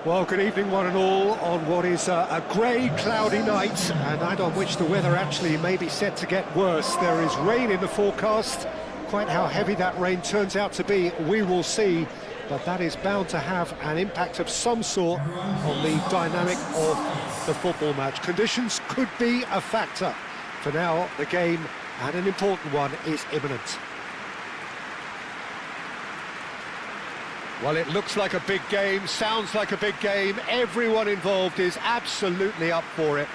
Well, good evening, one and all, on what is a grey, cloudy night, a night on which the weather actually may be set to get worse. There is rain in the forecast. Quite how heavy that rain turns out to be, we will see, but that is bound to have an impact of some sort on the dynamic of the football match. Conditions could be a factor. For now, the game, and an important one, is imminent. Well, it looks like a big game, sounds like a big game. Everyone involved is absolutely up for it.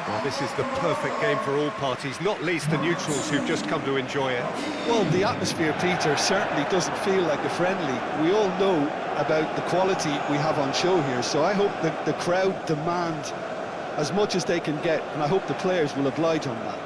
Well, this is the perfect game for all parties, not least the neutrals who've just come to enjoy it. Well, the atmosphere, Peter, certainly doesn't feel like a friendly. We all know about the quality we have on show here, so I hope that the crowd demand as much as they can get, and I hope the players will oblige on that.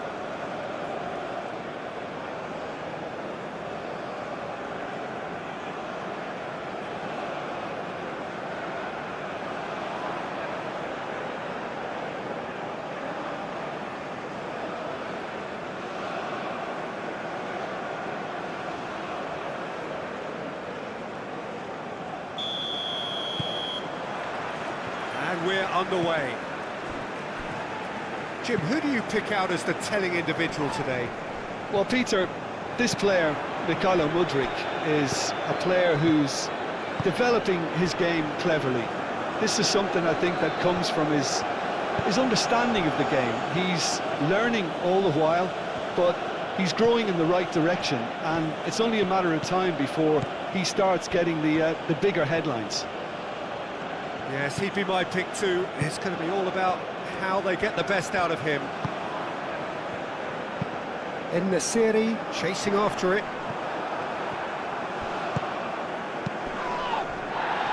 And we're underway. Jim, who do you pick out as the telling individual today? Well, Peter, this player, Mykhailo Mudryk, is a player who's developing his game cleverly. This is something I think that comes from his understanding of the game. He's learning all the while, but he's growing in the right direction, and it's only a matter of time before he starts getting the bigger headlines. Yes, he'd be my pick too. It's going to be all about how they get the best out of him. En-Nesyri chasing after it.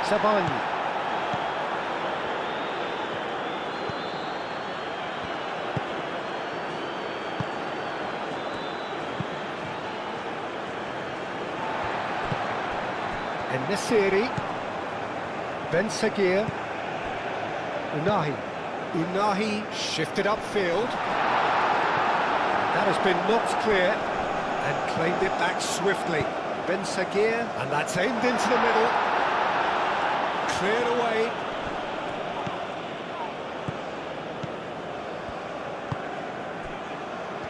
Sabani. En-Nesyri. Ben Sagir, Unahi shifted upfield. That has been knocked clear and claimed it back swiftly. Ben Sagir, and that's aimed into the middle. Cleared away.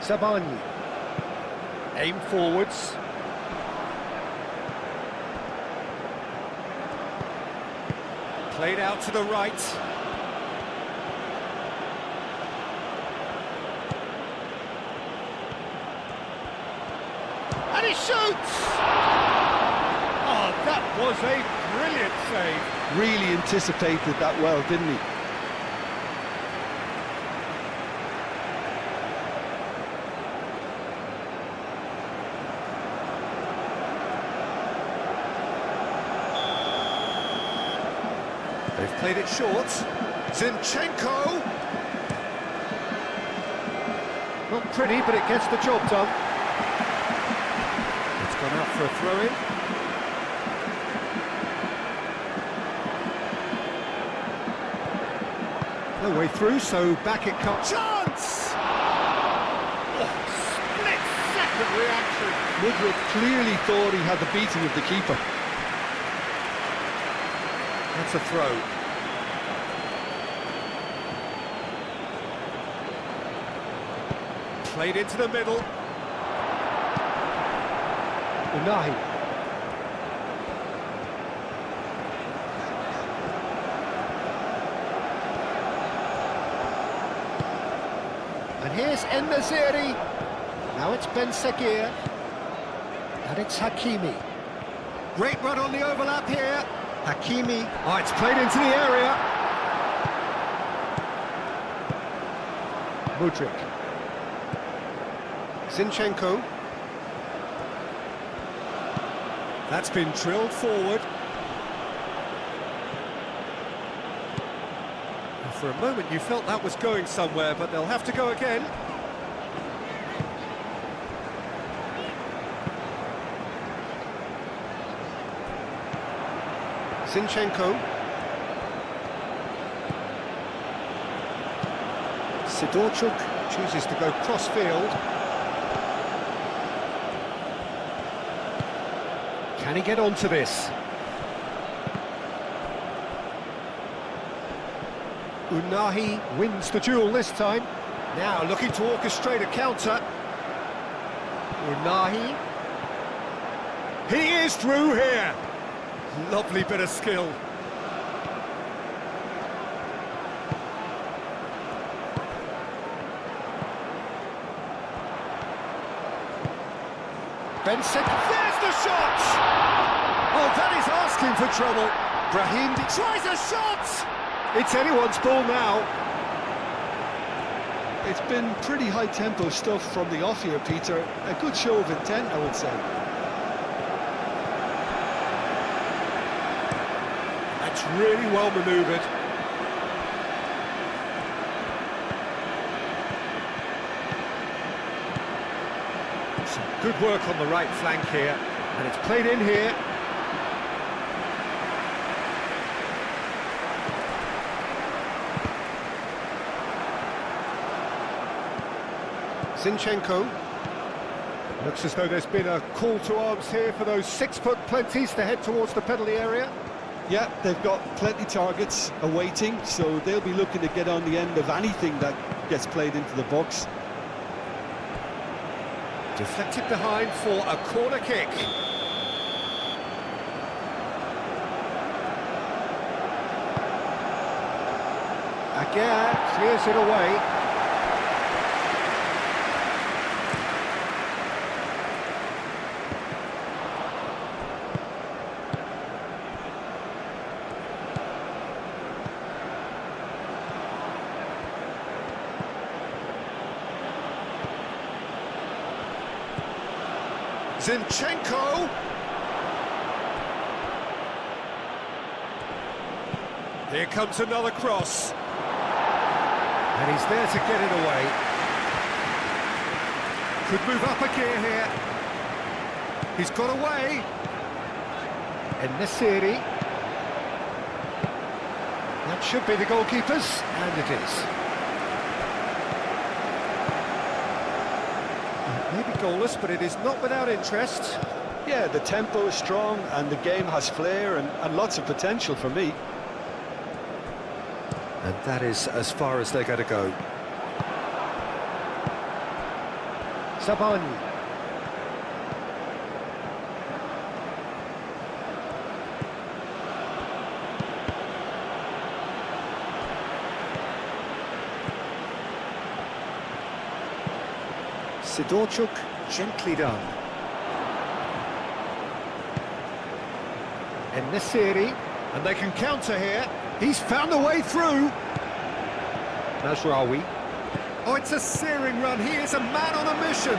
Sabani. Aim forwards. Played out to the right. And he shoots! Oh, that was a brilliant save. Really anticipated that well, didn't he? They've played it short. Zinchenko. Not pretty, but it gets the job done. It's gone out for a throw-in. No way through, so back it comes. Chance! Oh, split-second reaction. Mudryk clearly thought he had the beating of the keeper. That's a throw. Played into the middle. Unahi. And here's En-Nesyri. Now it's Ben Sagir. And it's Hakimi. Great run on the overlap here. Hakimi. Oh, it's played into the area. Mudryk. Zinchenko. That's been drilled forward. And for a moment you felt that was going somewhere, but they'll have to go again. Zinchenko. Sidorchuk chooses to go cross-field. Can he get onto this? Unahi wins the duel this time. Now looking to orchestrate a counter. Unahi. He is through here. Lovely bit of skill. Benson, there's the shot! Oh, that is asking for trouble. Brahim tries a shot! It's anyone's ball now. It's been pretty high-tempo stuff from the off here, Peter. A good show of intent, I would say. That's really well manoeuvred. Some good work on the right flank here, and it's played in here. Zinchenko. Looks as though there's been a call to arms here for those 6-foot plenties to head towards the penalty area. Yeah, they've got plenty targets awaiting, so they'll be looking to get on the end of anything that gets played into the box. Deflected behind for a corner kick. Aguirre clears it away. Zinchenko! Here comes another cross. And he's there to get it away. Could move up a gear here. He's got away. En-Nesyri. That should be the goalkeepers, and it is. Maybe goalless, but it is not without interest. Yeah, the tempo is strong and the game has flair and lots of potential for me. And that is as far as they're going to go. Sabani. Sidorchuk, gently done. En-Nesyri, and they can counter here. He's found a way through. Nasraoui. Oh, it's a searing run. He is a man on a mission.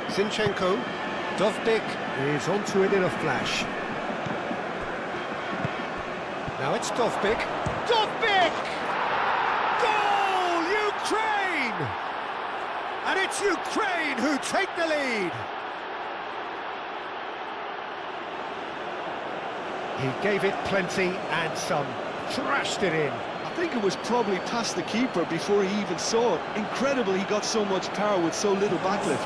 Zinchenko. Dovbyk is onto it in a flash. Now it's Dovbyk. Dovbyk! Goal! Ukraine! And it's Ukraine who take the lead. He gave it plenty and some. Thrashed it in. I think it was probably past the keeper before he even saw it. Incredible he got so much power with so little backlift.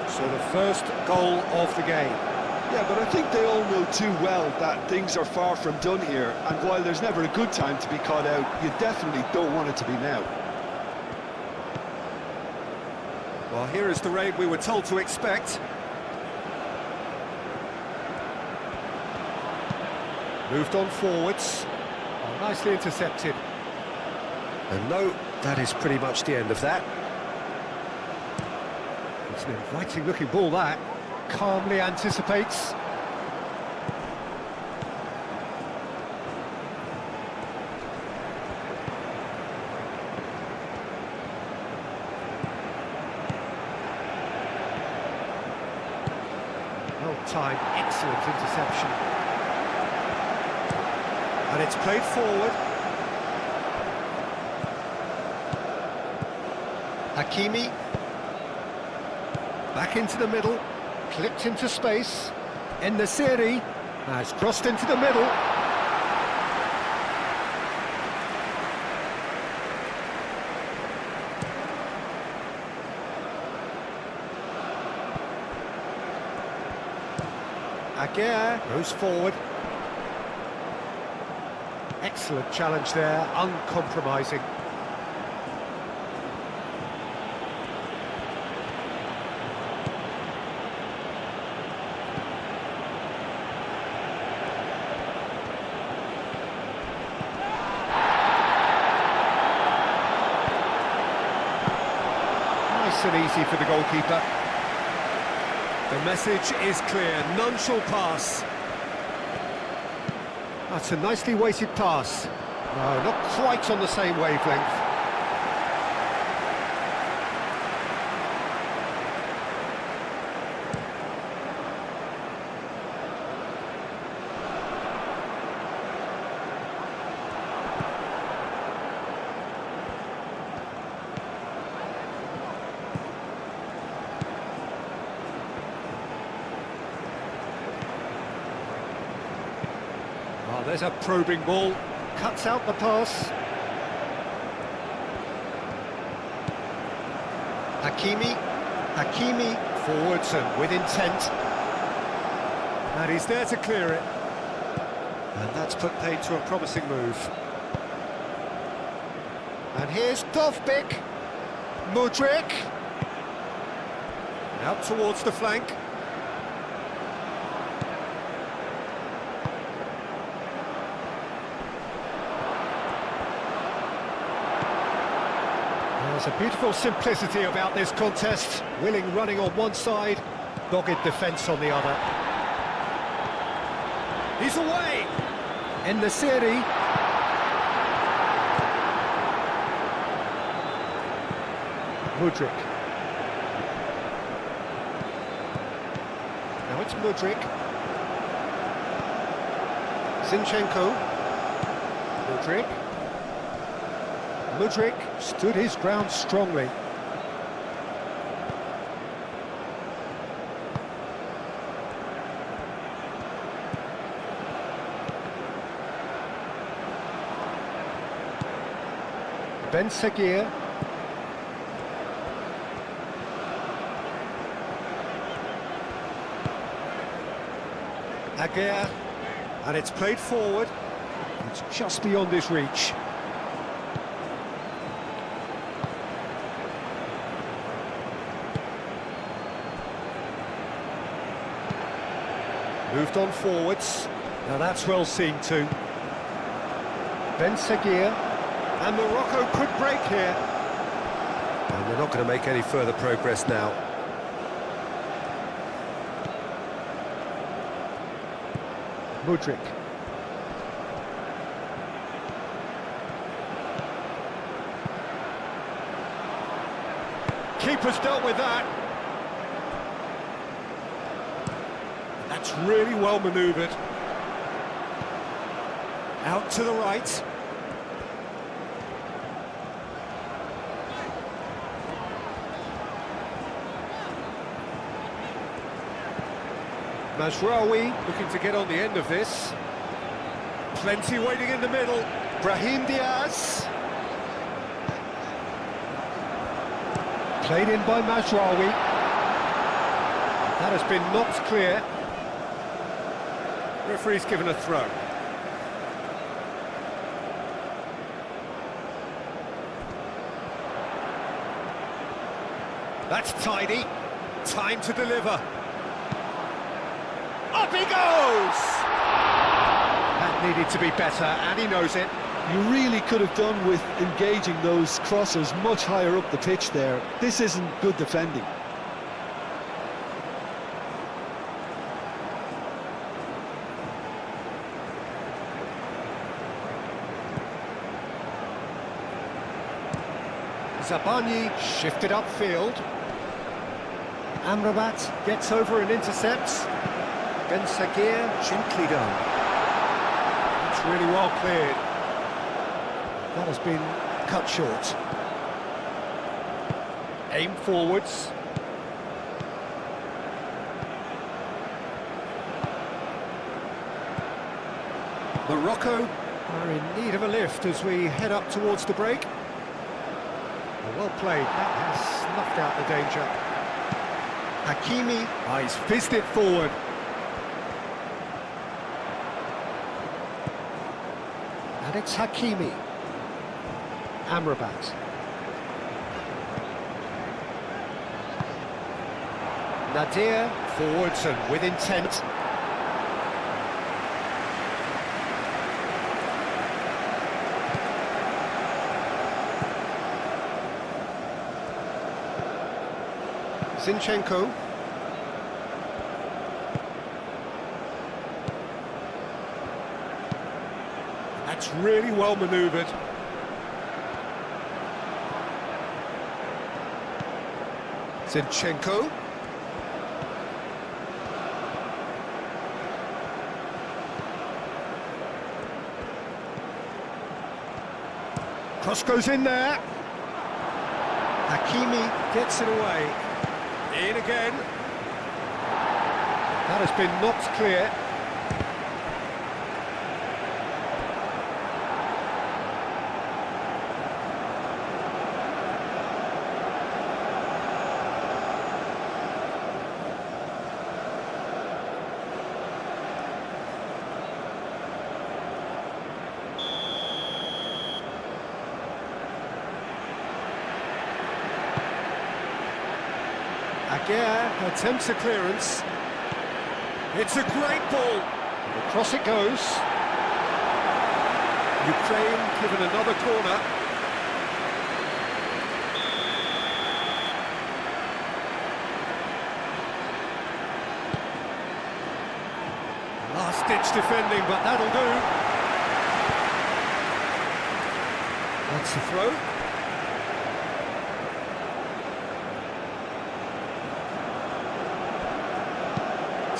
So the first goal of the game. Yeah, but I think they all know too well that things are far from done here, and while there's never a good time to be caught out, you definitely don't want it to be now. Well, here is the rain we were told to expect. Moved on forwards. Nicely intercepted. And no, that is pretty much the end of that. It's an inviting looking ball, that. Calmly anticipates. Well timed, excellent interception. And it's played forward. Hakimi. Back into the middle. Clipped into space. En-Nesyri has crossed into the middle. Aguirre goes forward. Excellent challenge there, uncompromising. Nice and easy for the goalkeeper. The message is clear, none shall pass. That's a nicely weighted pass. No, not quite on the same wavelength. Oh, there's a probing ball, cuts out the pass. Hakimi forwards and with intent. And he's there to clear it. And that's put paid to a promising move. And here's Dovbyk. Mudryk. Out towards the flank. There's a beautiful simplicity about this contest. Willing running on one side, dogged defence on the other. He's away! En-Nesyri. Mudryk. Now it's Mudryk. Zinchenko. Mudryk. Mudryk stood his ground strongly. Ben-Seguir. Aguirre. And it's played forward. It's just beyond his reach. Moved on forwards. Now that's well seen too. Ben-Seguir. And Morocco could break here. And they're not going to make any further progress now. Mudryk. Keeper's dealt with that. That's really well manoeuvred. Out to the right. Mazraoui looking to get on the end of this. Plenty waiting in the middle. Brahim Diaz. Played in by Mazraoui. That has been knocked clear. Referee's given a throw. That's tidy. Time to deliver. Up he goes! That needed to be better, and he knows it. You really could have done with engaging those crossers much higher up the pitch there. This isn't good defending. Zabani shifted upfield. Amrabat gets over and intercepts. Ben Sagir, gently done. It's really well cleared. That has been cut short. Aim forwards. Morocco are in need of a lift as we head up towards the break. Well played, that has snuffed out the danger. Hakimi, he's fizzed it forward. And it's Hakimi. Amrabat. Nadir, forwards and with intent. Zinchenko. That's really well manoeuvred. Zinchenko. Cross goes in there. Hakimi gets it away. In again. That has been knocked clear. Aguirre attempts a clearance. It's a great ball. Across it goes. Ukraine given another corner. Last-ditch defending, but that'll do. That's the throw.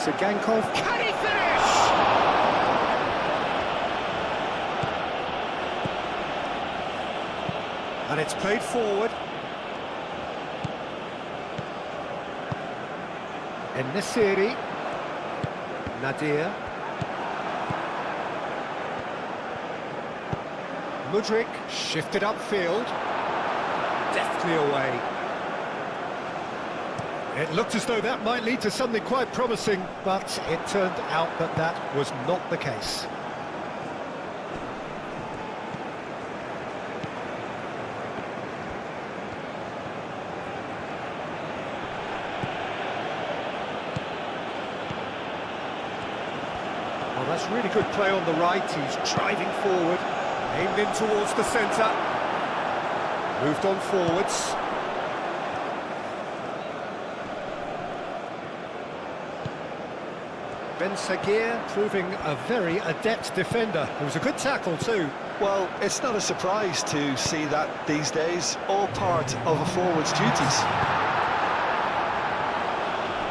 Sagankov, can he finish? And it's played forward. En-Nesyri. Nadir. Mudryk shifted upfield. Deftly away. It looked as though that might lead to something quite promising, but it turned out that that was not the case. Well, that's really good play on the right. He's driving forward, aimed in towards the centre, moved on forwards. Ben Sagir proving a very adept defender. It was a good tackle too. Well, it's not a surprise to see that these days, all part of a forward's duties.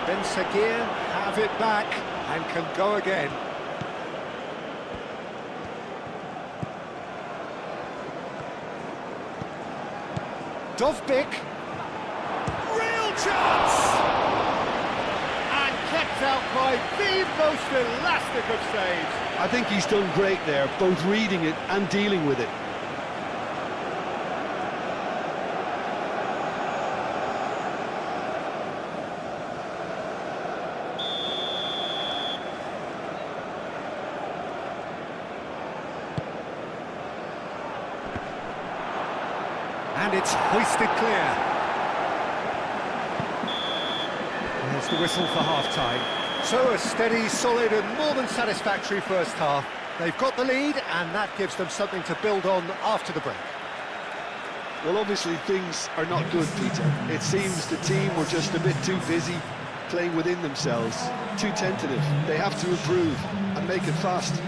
Ben Sagir have it back and can go again. Dovbyk. Real chance! Kept out by the most elastic of saves. I think he's done great there, both reading it and dealing with it. And it's hoisted clear. There's the whistle for half-time. So a steady, solid and more than satisfactory first half. They've got the lead, and that gives them something to build on after the break. Well, obviously things are not good, Peter. It seems the team were just a bit too busy playing within themselves, too tentative. They have to improve and make it fast.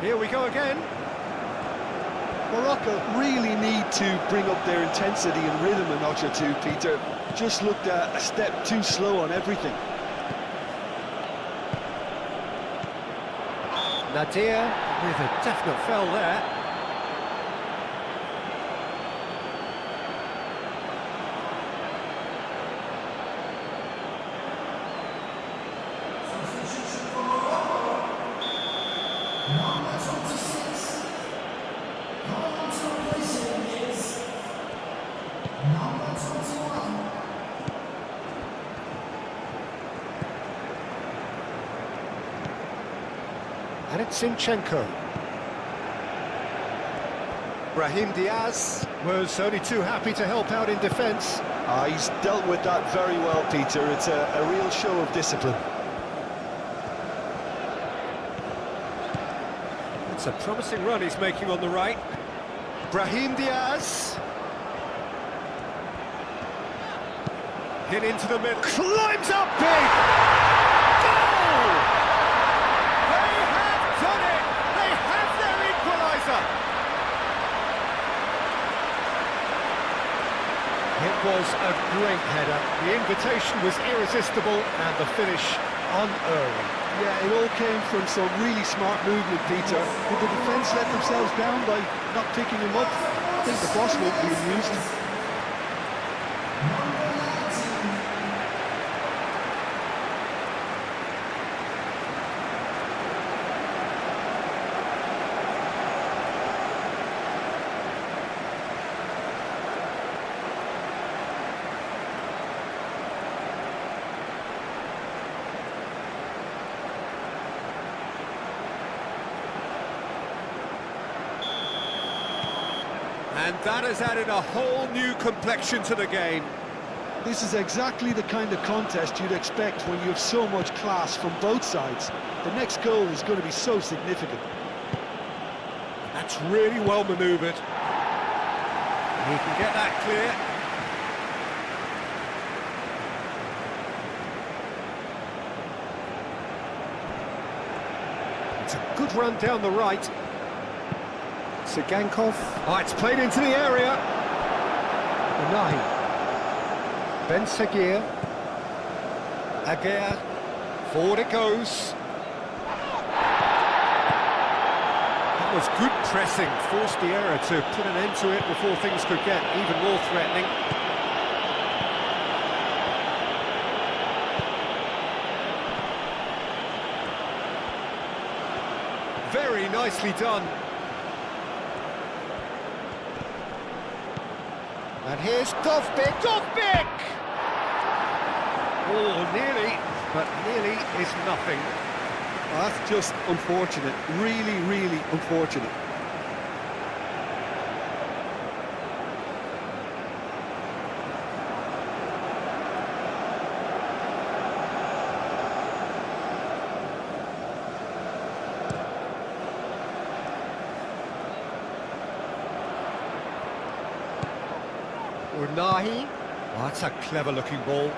Here we go again. Morocco really need to bring up their intensity and rhythm a notch or two, Peter. Just looked a step too slow on everything. Nadir with a definite foul there. And it's Zinchenko. Brahim Diaz was only too happy to help out in defence. He's dealt with that very well, Peter. It's a real show of discipline. It's a promising run he's making on the right. Brahim Diaz. Hit into the middle. Climbs up big! Goal! They have done it! They have their equaliser! It was a great header. The invitation was irresistible and the finish unearned. Yeah, it all came from some really smart movement, Peter. Did the defence let themselves down by not picking him up? I think the boss won't be amused. And that has added a whole new complexion to the game. This is exactly the kind of contest you'd expect when you have so much class from both sides. The next goal is going to be so significant. That's really well manoeuvred. He can get that clear. It's a good run down the right. Sigankov. Oh, it's played into the area. Unahi. Ben Seguir. Aguirre. Forward it goes. That was good pressing. Forced the error to put an end to it before things could get even more threatening. Very nicely done. And here's Dovbyk. Dovbyk! Oh, nearly, but nearly is nothing. Well, that's just unfortunate. Really, really unfortunate. Unahi. Oh, that's a clever-looking ball.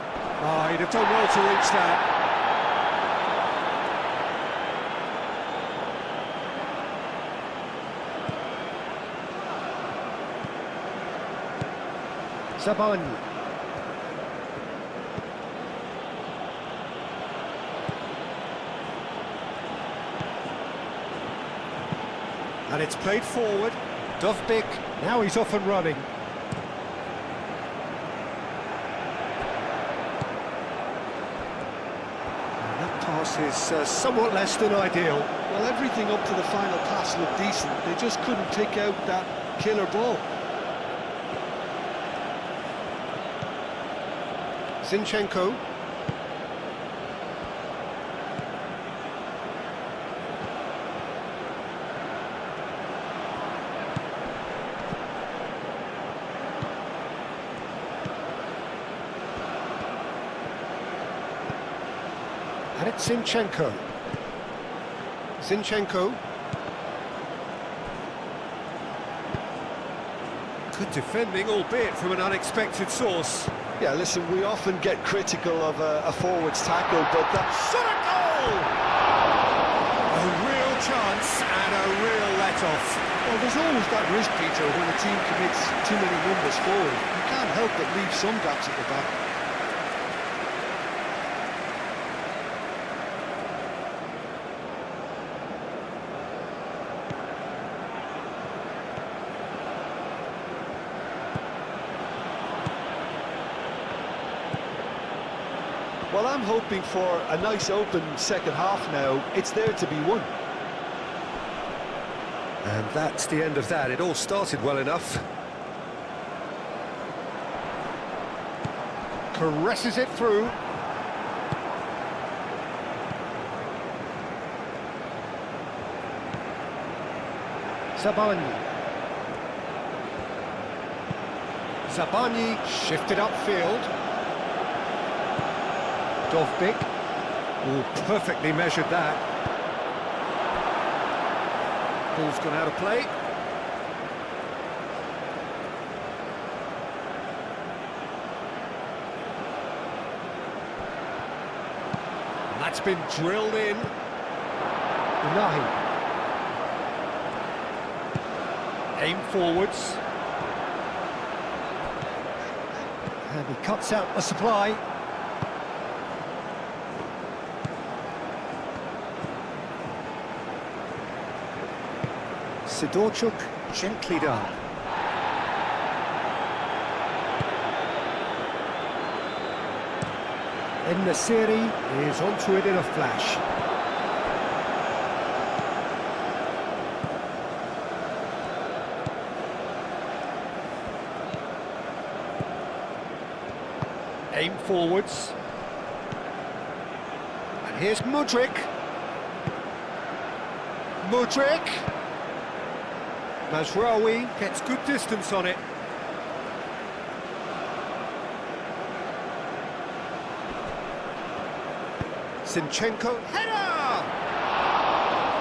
Oh, he'd have done well to reach that. Zabani. And it's played forward. Dovbyk, now he's off and running. Is somewhat less than ideal. Well, everything up to the final pass looked decent. They just couldn't pick out that killer ball. Zinchenko. And it's Zinchenko. Zinchenko. Good defending, albeit from an unexpected source. Yeah, listen, we often get critical of a forward's tackle, but that shot a goal! A real chance and a real let-off. Well, there's always that risk, Peter, when a team commits too many numbers forward. You can't help but leave some gaps at the back. Well, I'm hoping for a nice open second half now. It's there to be won. And that's the end of that. It all started well enough. Caresses it through. Zabani. Zabani shifted upfield. Dovbyk. Oh, perfectly measured that. Ball's gone out of play. And that's been drilled in. Unahi. Aim forwards. And he cuts out the supply. Sidorchuk, gently done. En-Nesyri is onto it in a flash. Aim forwards. And here's Mudryk. Mudryk. Mazraoui gets good distance on it. Zinchenko, header!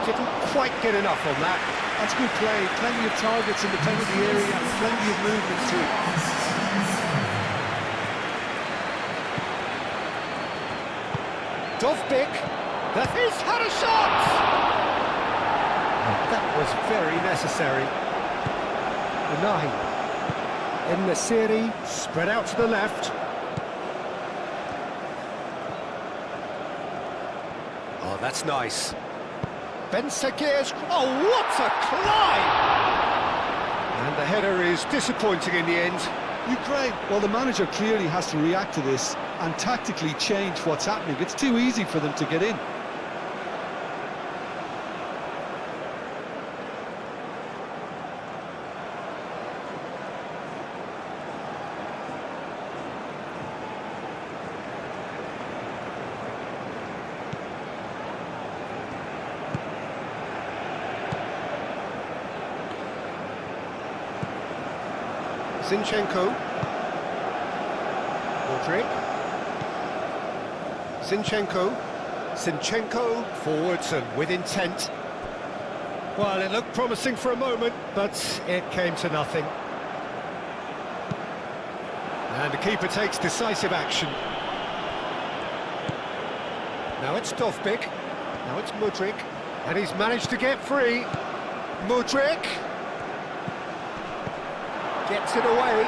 Didn't quite get enough on that. That's good play, plenty of targets in the penalty area and plenty of movement too. Dovbyk, he's had a shot! That was very necessary. Unahi. En-Nesyri spread out to the left. Oh, that's nice. Ben Sekir's... Oh, what a climb! And the header is disappointing in the end. Ukraine, well, the manager clearly has to react to this and tactically change what's happening. It's too easy for them to get in. Zinchenko. Mudryk. Zinchenko forwards and with intent. Well, it looked promising for a moment, but it came to nothing. And the keeper takes decisive action. Now it's Dovbyk. Now it's Mudryk. And he's managed to get free. Mudryk gets it away.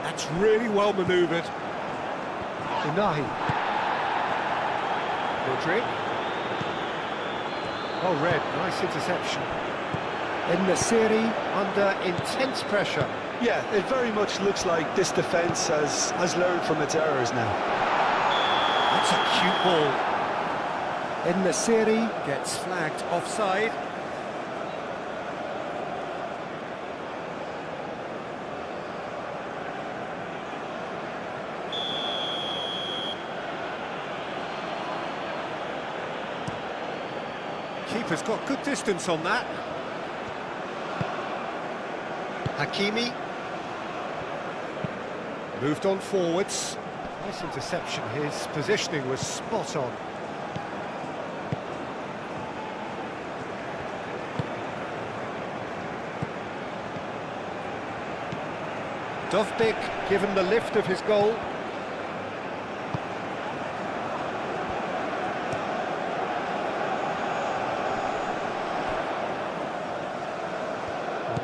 That's really well manoeuvred. Unahi. Mudryk. Oh, red, nice interception. En-Nesyri under intense pressure. Yeah, it very much looks like this defence has learned from its errors now. That's a cute ball. En-Nesyri gets flagged offside. Keeper's got good distance on that. Hakimi. Moved on forwards. Nice interception. His positioning was spot on. Dovbyk given the lift of his goal.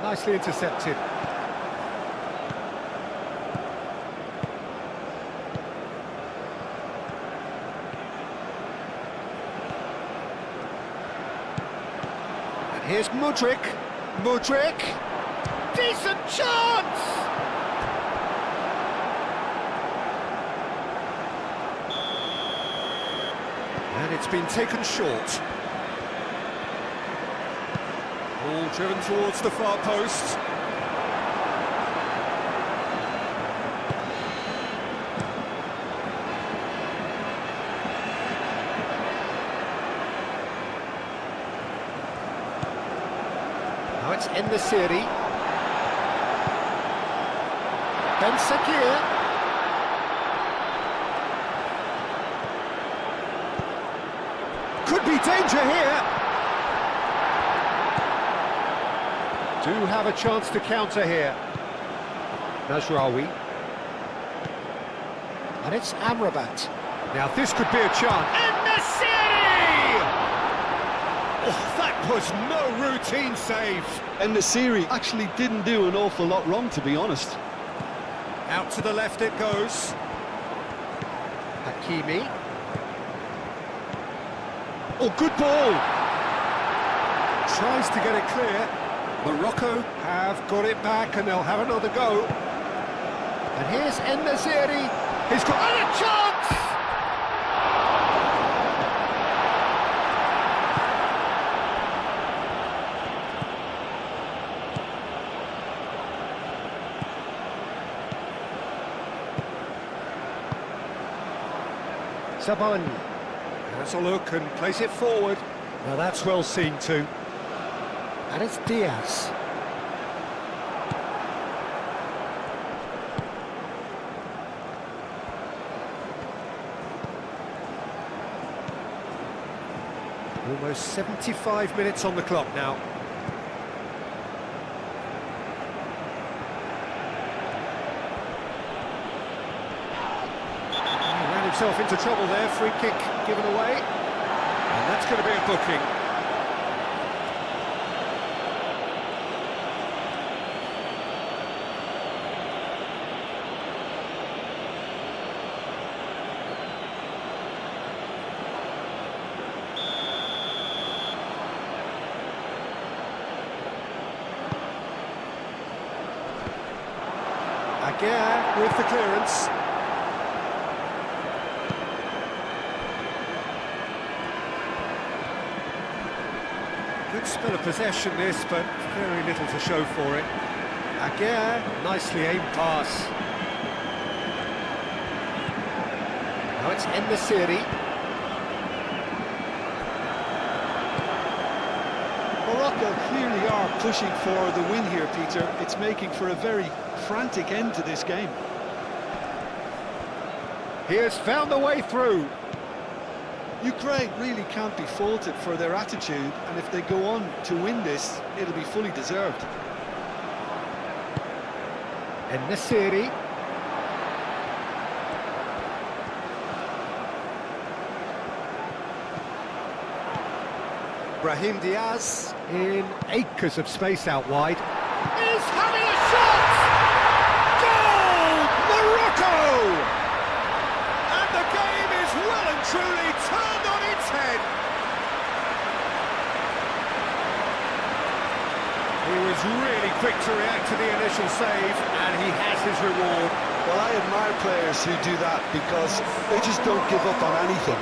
Nicely intercepted. And here's Mudryk. Mudryk! Decent chance! And it's been taken short. Ball driven towards the far post. Now it's En-Nesyri. Ben Sekir. Could be danger here. Do have a chance to counter here. Nasraoui. And it's Amrabat. Now this could be a chance. In the city! Oh, that was no routine save. And the series actually didn't do an awful lot wrong, to be honest. Out to the left it goes. Hakimi. Oh, good ball. Tries to get it clear. Morocco have got it back and they'll have another go. And here's En-Nesyri. He's got a chance! Saban has a look and plays it forward. Now that's well seen too. And it's Diaz. Almost 75 minutes on the clock now. He ran himself into trouble there, free kick given away. And that's going to be a booking. Again with the clearance. Good spell of possession this, but very little to show for it. Again, nicely aimed pass. Now it's En-Nesyri. Morocco clearly are pushing for the win here, Peter. It's making for a very frantic end to this game. He has found a way through. Ukraine really can't be faulted for their attitude, and if they go on to win this, it'll be fully deserved. En-Nesyri. Brahim Diaz in acres of space out wide. Is having a shot! Goal! Morocco! And the game is well and truly turned on its head. He was really quick to react to the initial save, and he has his reward. Well, I admire players who do that because they just don't give up on anything.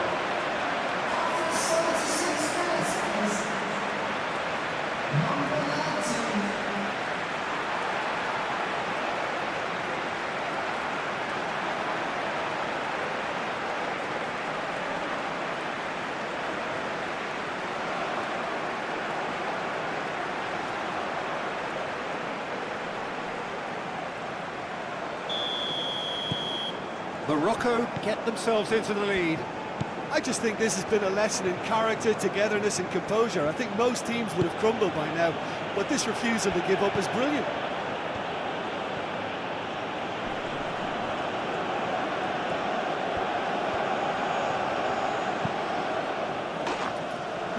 Morocco get themselves into the lead. I just think this has been a lesson in character, togetherness and composure. I think most teams would have crumbled by now, but this refusal to give up is brilliant.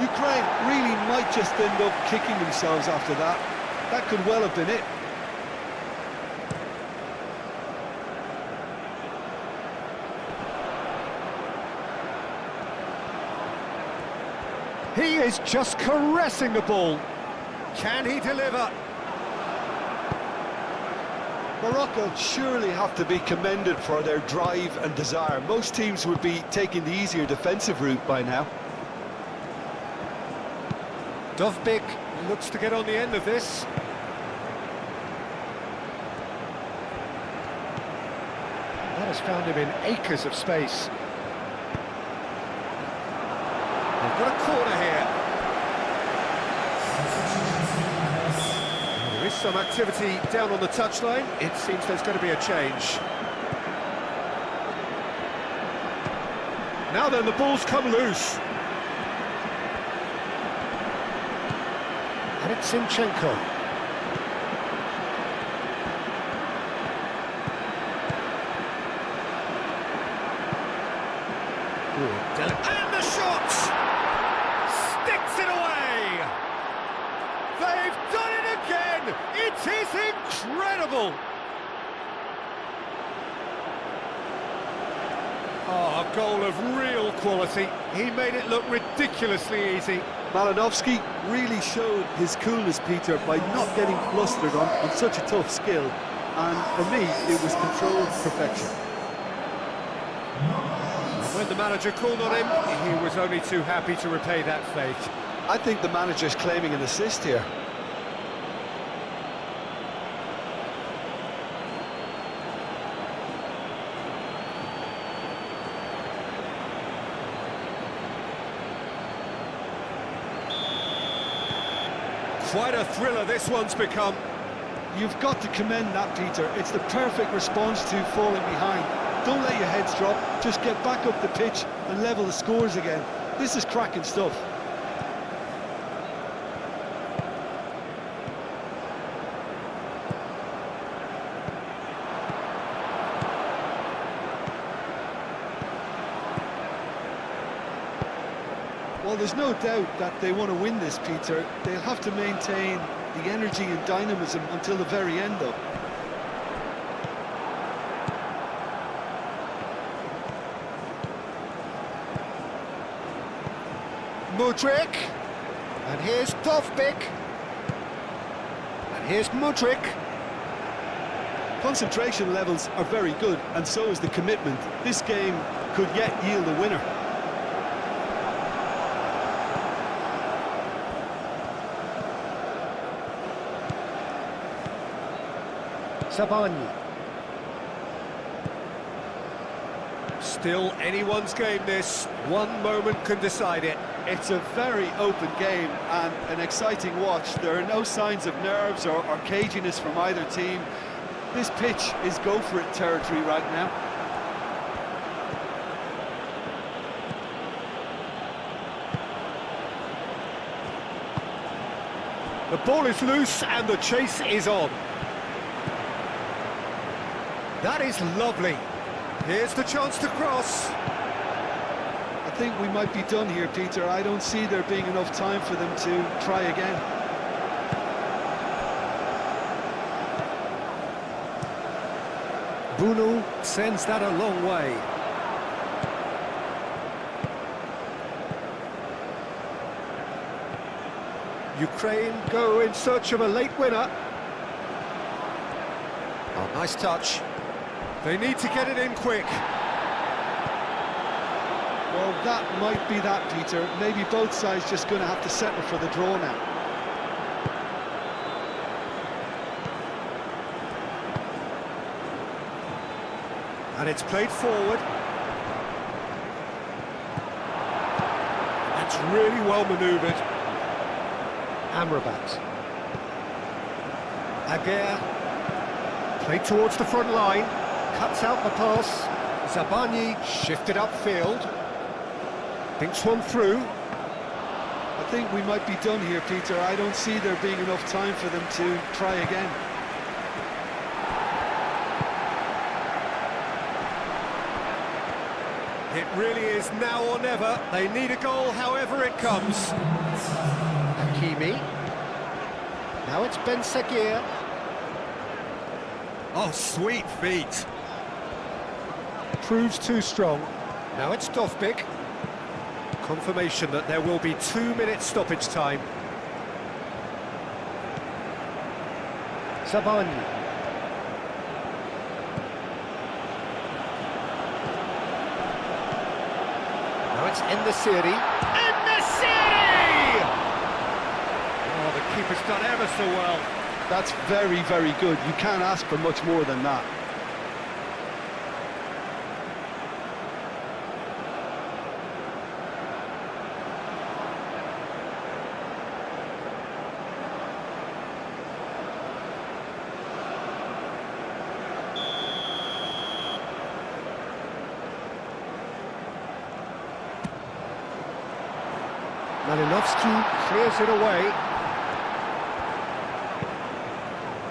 Ukraine really might just end up kicking themselves after that. That could well have been it. He is just caressing the ball. Can he deliver? Morocco surely have to be commended for their drive and desire. Most teams would be taking the easier defensive route by now. Dovbik looks to get on the end of this. That has found him in acres of space. They've got a corner here. There is some activity down on the touchline. It seems there's going to be a change. Now then, the ball's come loose. it Zinchenko. And the shot! Sticks it away! They've done it again! It is incredible! Oh, a goal of real quality. He made it look ridiculously easy. Malinowski really showed his coolness, Peter, by not getting flustered on such a tough skill. And for me, it was controlled perfection. When the manager called on him, he was only too happy to repay that fate. I think the manager's claiming an assist here. Quite a thriller this one's become. You've got to commend that, Peter. It's the perfect response to falling behind. Don't let your heads drop, just get back up the pitch and level the scores again. This is cracking stuff. Well, there's no doubt that they want to win this, Peter. They'll have to maintain the energy and dynamism until the very end, though. Mudryk, and here's Dovbyk, and here's Mudryk. Concentration levels are very good, and so is the commitment. This game could yet yield a winner. Sabani. Still anyone's game this. One moment can decide it. It's a very open game and an exciting watch. There are no signs of nerves or caginess from either team. This pitch is go-for-it territory right now. The ball is loose and the chase is on. That is lovely. Here's the chance to cross. I think we might be done here, Peter. I don't see there being enough time for them to try again. Bunu sends that a long way. Ukraine go in search of a late winner. Oh, nice touch. They need to get it in quick. Well, that might be that, Peter. Maybe both sides just going to have to settle for the draw now. And it's played forward. That's really well manoeuvred. Amrabat. Aguirre. Played towards the front line. Cuts out the pass. Zabani shifted upfield. Thinks one through. I think we might be done here, Peter. I don't see there being enough time for them to try again. It really is now or never. They need a goal however it comes. Hakimi. Now it's Ben Seguir. Oh, sweet feet. Proves too strong. Now it's Dovbyk. Confirmation that there will be 2 minutes stoppage time. Sabani. Now it's En-Nesyri. En-Nesyri! Oh, the keeper's done ever so well. That's very, very good. You can't ask for much more than that. Malinowski clears it away.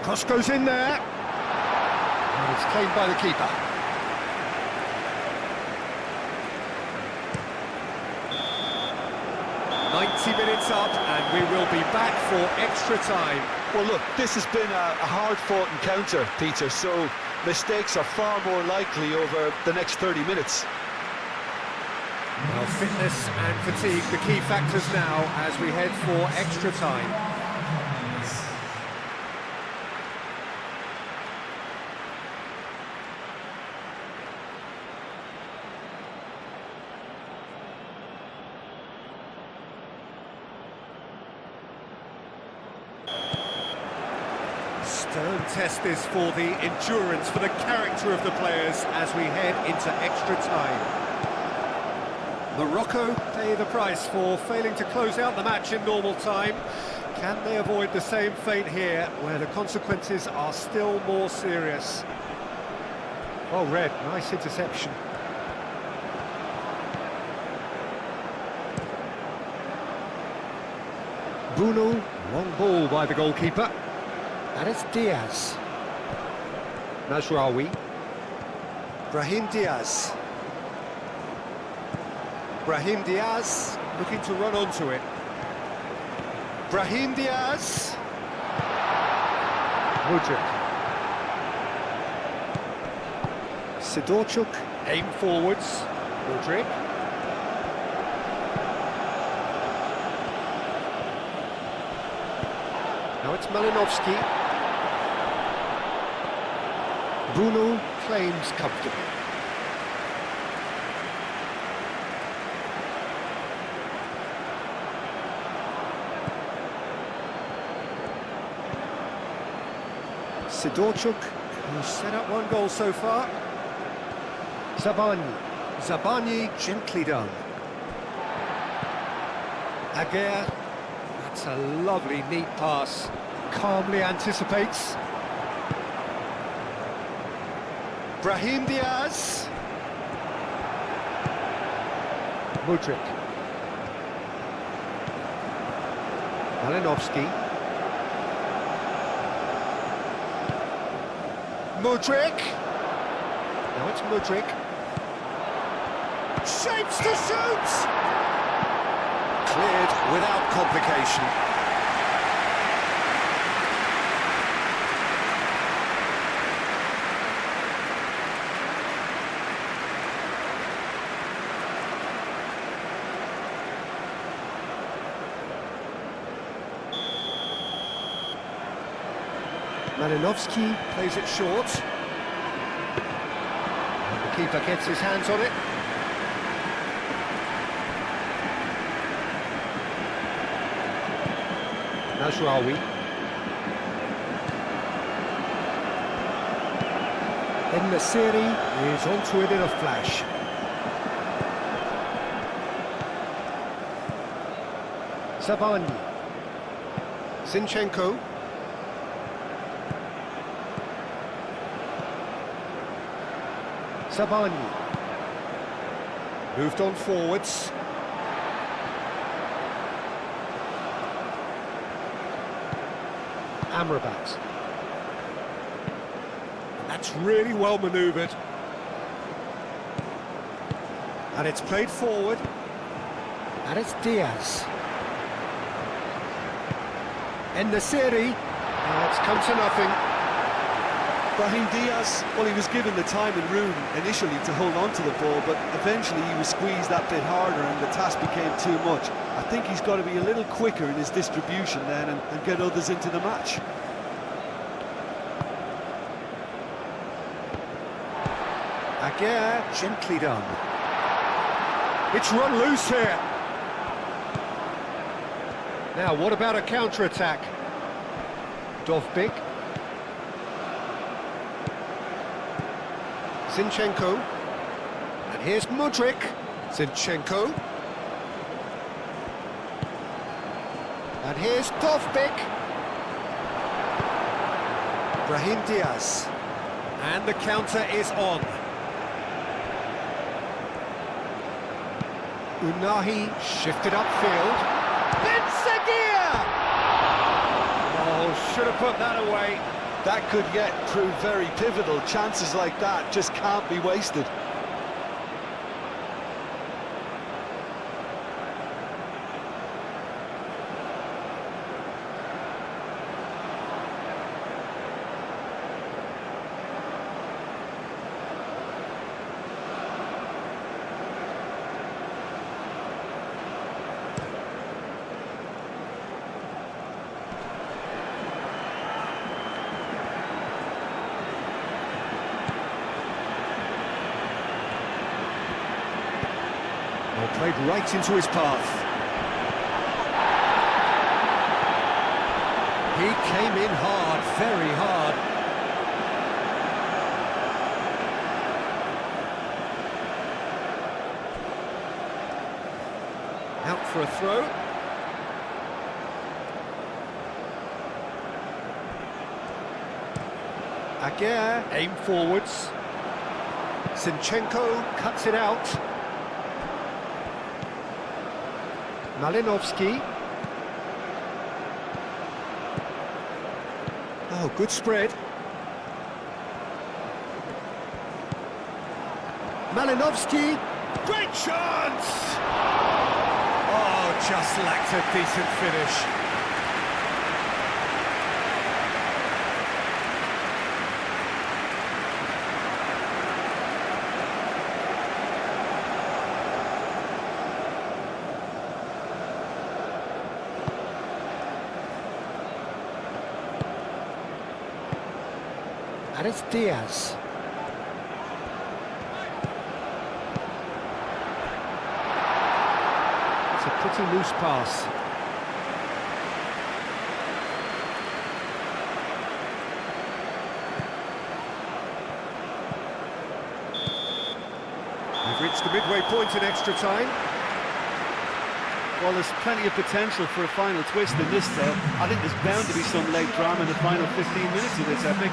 Cross goes in there. And it's claimed by the keeper. "90 minutes up, and we will be back for extra time." Well, look, this has been a hard-fought encounter, Peter, so mistakes are far more likely over the next 30 minutes. Well, fitness and fatigue, the key factors now as we head for extra time. Stern test this for the endurance, for the character of the players as we head into extra time. Morocco pay the price for failing to close out the match in normal time. Can they avoid the same fate here, where the consequences are still more serious? Oh, Red, nice interception. Bruno, long ball by the goalkeeper. And it's Diaz. Mazraoui. Brahim Diaz. Brahim Diaz looking to run onto it. Brahim Diaz. Mudryk. Sidorchuk, aim forwards. Mudryk. Now it's Malinovsky. Bruno claims comfortably. Sidorchuk, who's set up one goal so far. Zabani gently done. Aguirre, that's a lovely, neat pass. Calmly anticipates. Brahim Diaz. Mudryk. Malinovsky. Mudryk. Now it's Mudryk. Shapes to shoot! Cleared without complication. Malinovsky plays it short. And the keeper gets his hands on it. Mazraoui. En-Nesyri is onto it in a flash. Zabani. Zinchenko. Zabani. Moved on forwards. Amrabat. That's really well manoeuvred. And it's played forward. And it's Diaz. En-Nesyri. It's come to nothing. Brahim Diaz, well, he was given the time and room initially to hold on to the ball, but eventually he was squeezed that bit harder and the task became too much. I think he's got to be a little quicker in his distribution then and get others into the match. Aguirre, gently done. It's run loose here. Now, what about a counter-attack? Dovbyk. Zinchenko. And here's Mudryk. Zinchenko. And here's Dovbyk. Brahim Diaz. And the counter is on. Unahi shifted upfield. Benseguir! Oh, should have put that away. That could yet prove very pivotal. Chances like that just can't be wasted. Well, played right into his path. He came in hard, very hard. Out for a throw. Aguirre, aim forwards. Zinchenko cuts it out. Malinovsky. Oh, good spread. Malinovsky. Great chance! Oh, just lacked a decent finish. And it's Diaz. It's a pretty loose pass. We've reached the midway point in extra time. Well, there's plenty of potential for a final twist in this, though. I think there's bound to be some late drama in the final 15 minutes of this epic.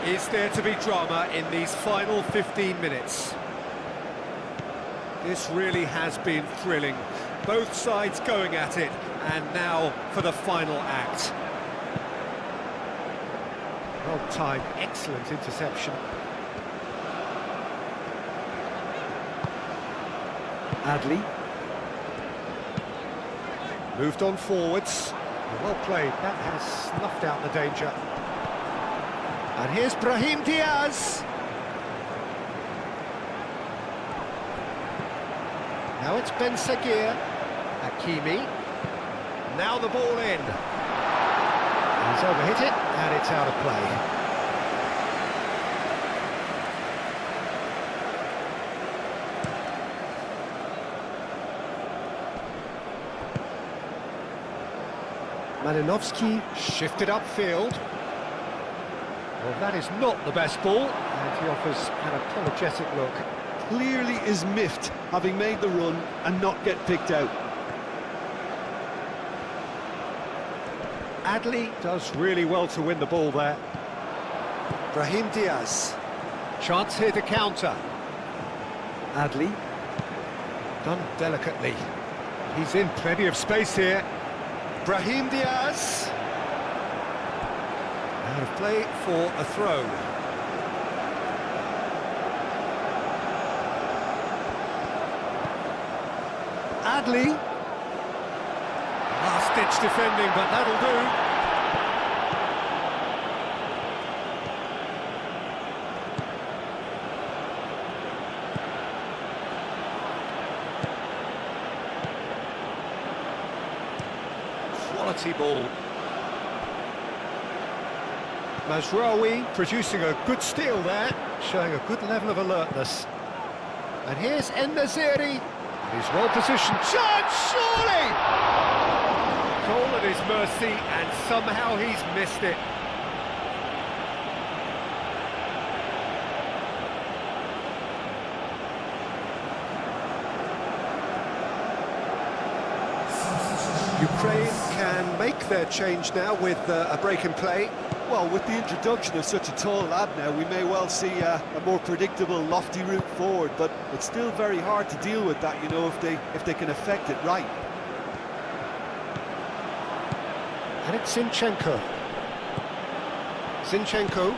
Is there to be drama in these final 15 minutes? This really has been thrilling. Both sides going at it, and now for the final act. Well timed, excellent interception. Adley. Moved on forwards. Well played, that has snuffed out the danger. And here's Brahim Diaz. Now it's Ben Seguir. Hakimi. Now the ball in. He's overhit it, and it's out of play. Malinovsky shifted upfield. Well, that is not the best ball, and he offers an apologetic look. Clearly is miffed, having made the run and not get picked out. Adley does really well to win the ball there. Brahim Diaz. Chance here to counter. Adley. Done delicately. He's in plenty of space here. Brahim Diaz. Out of play for a throw. Adley. Last-ditch defending, but that'll do. Quality ball. Mazraoui producing a good steal there, showing a good level of alertness. And here's En-Nesyri. He's well positioned. Chance, surely! Goal at his mercy, and somehow he's missed it. Ukraine can make their change now with a break in play. Well, with the introduction of such a tall lad now, we may well see a more predictable, lofty route forward, but it's still very hard to deal with that, you know, if they can affect it right. And it's Zinchenko. Zinchenko.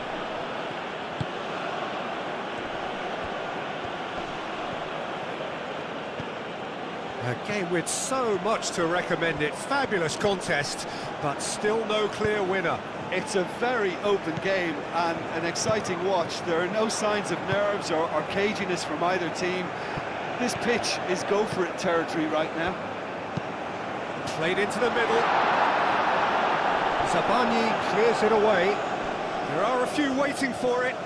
A game with so much to recommend it. Fabulous contest, but still no clear winner. It's a very open game and an exciting watch. There are no signs of nerves or caginess from either team. This pitch is go-for-it territory right now. Played into the middle. Zabani clears it away. There are a few waiting for it.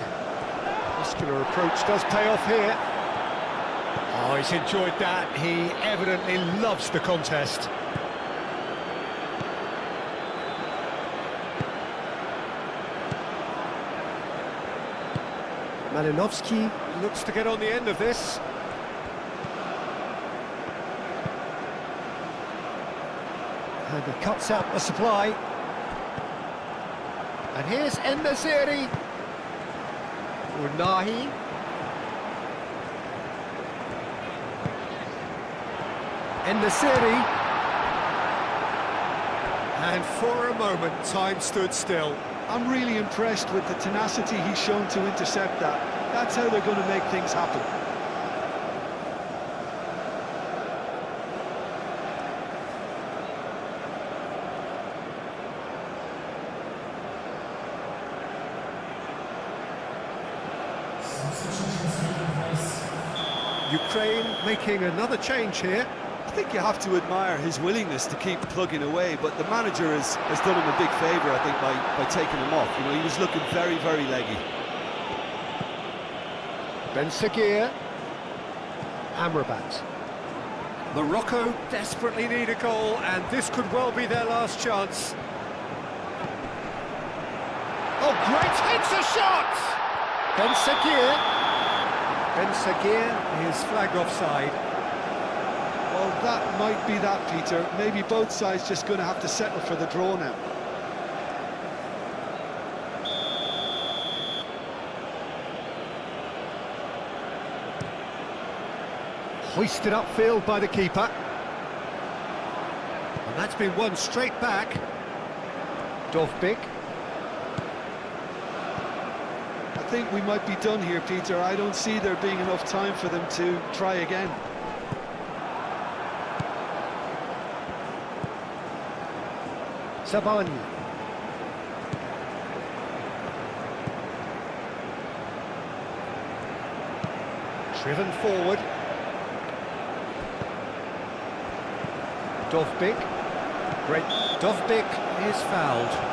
Muscular approach does pay off here. Oh, he's enjoyed that. He evidently loves the contest. Malinovsky looks to get on the end of this. And he cuts out the supply. And here's En-Nesyri. Unahi. En-Nesyri. And for a moment, time stood still. I'm really impressed with the tenacity he's shown to intercept that. That's how they're going to make things happen. Ukraine making another change here. I think you have to admire his willingness to keep plugging away, but the manager has done him a big favour, I think, by taking him off. You know, he was looking very, very leggy. Ben Seguir. Amrabat. Morocco desperately need a goal, and this could well be their last chance. Oh, great! Hits a shot! Ben Seguir. Ben Seguir is flagged offside. Well, that might be that, Peter. Maybe both sides just going to have to settle for the draw now. Hoisted upfield by the keeper. And that's been won straight back. Dovbik. I think we might be done here, Peter. I don't see there being enough time for them to try again. Zabani. Driven forward. Dovbik. Great. Dovbik is fouled.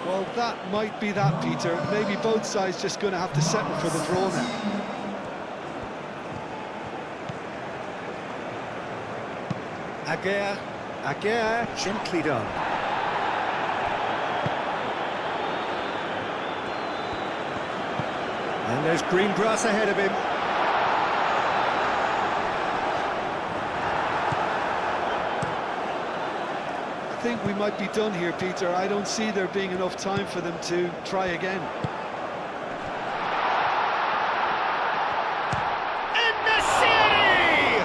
Well, that might be that, Peter. Maybe both sides just going to have to settle for the draw now. Aguirre, gently done. And there's green grass ahead of him. I think we might be done here, Peter. I don't see there being enough time for them to try again. En-Nesyri!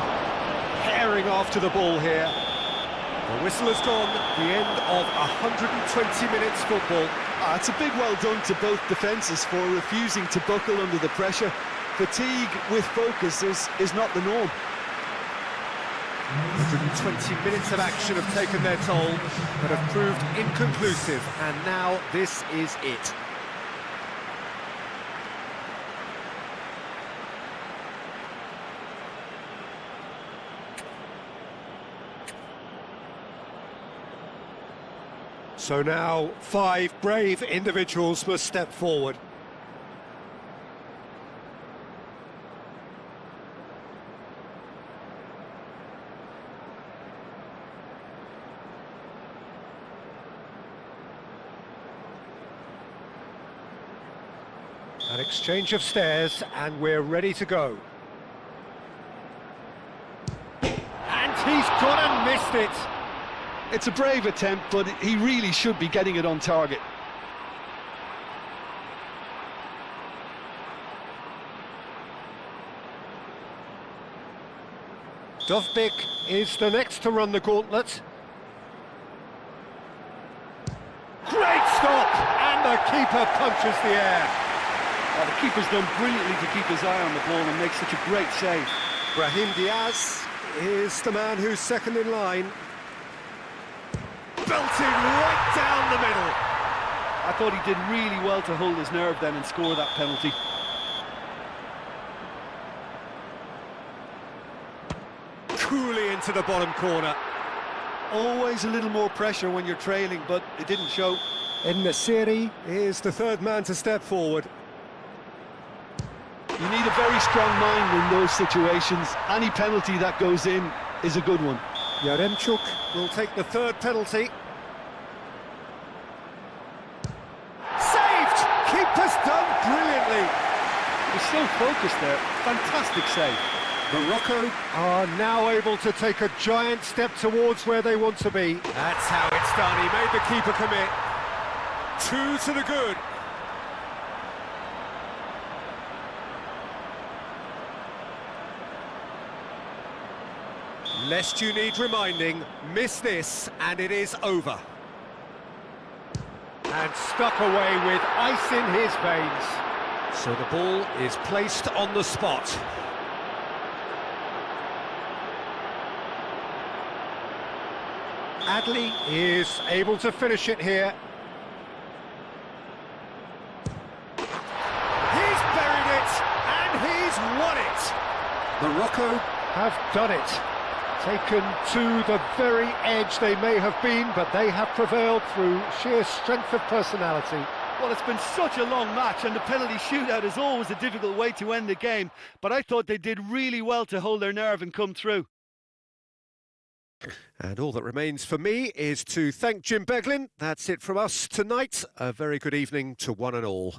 Herring after the ball here. The whistle has gone, the end of 120 minutes football. It's a big well done to both defences for refusing to buckle under the pressure. Fatigue with focus is not the norm. 120 minutes of action have taken their toll, but have proved inconclusive, and now this is it. So now 5 brave individuals must step forward. An exchange of stares, and we're ready to go. And he's gone and missed it. It's a brave attempt, but he really should be getting it on target. Dovbik is the next to run the gauntlet. Great stop! And the keeper punches the air. Oh, the keeper's done brilliantly to keep his eye on the ball and make such a great save. Brahim Diaz is the man who's second in line. Belted right down the middle. I thought he did really well to hold his nerve then and score that penalty. Coolly into the bottom corner. Always a little more pressure when you're trailing, but it didn't show. En-Nesyri is the third man to step forward. You need a very strong mind in those situations. Any penalty that goes in is a good one. Yaremchuk will take the third penalty. Saved! Keeper's done brilliantly. He's so focused there. Fantastic save. Morocco are now able to take a giant step towards where they want to be. That's how it's done. He made the keeper commit. 2 to the good. Lest you need reminding, miss this and it is over. And stuck away with ice in his veins. So the ball is placed on the spot. Adli is able to finish it here. He's buried it, and he's won it. Morocco have done it. Taken to the very edge they may have been, but they have prevailed through sheer strength of personality. Well, it's been such a long match, and the penalty shootout is always a difficult way to end the game, but I thought they did really well to hold their nerve and come through. And all that remains for me is to thank Jim Beglin. That's it from us tonight. A very good evening to one and all.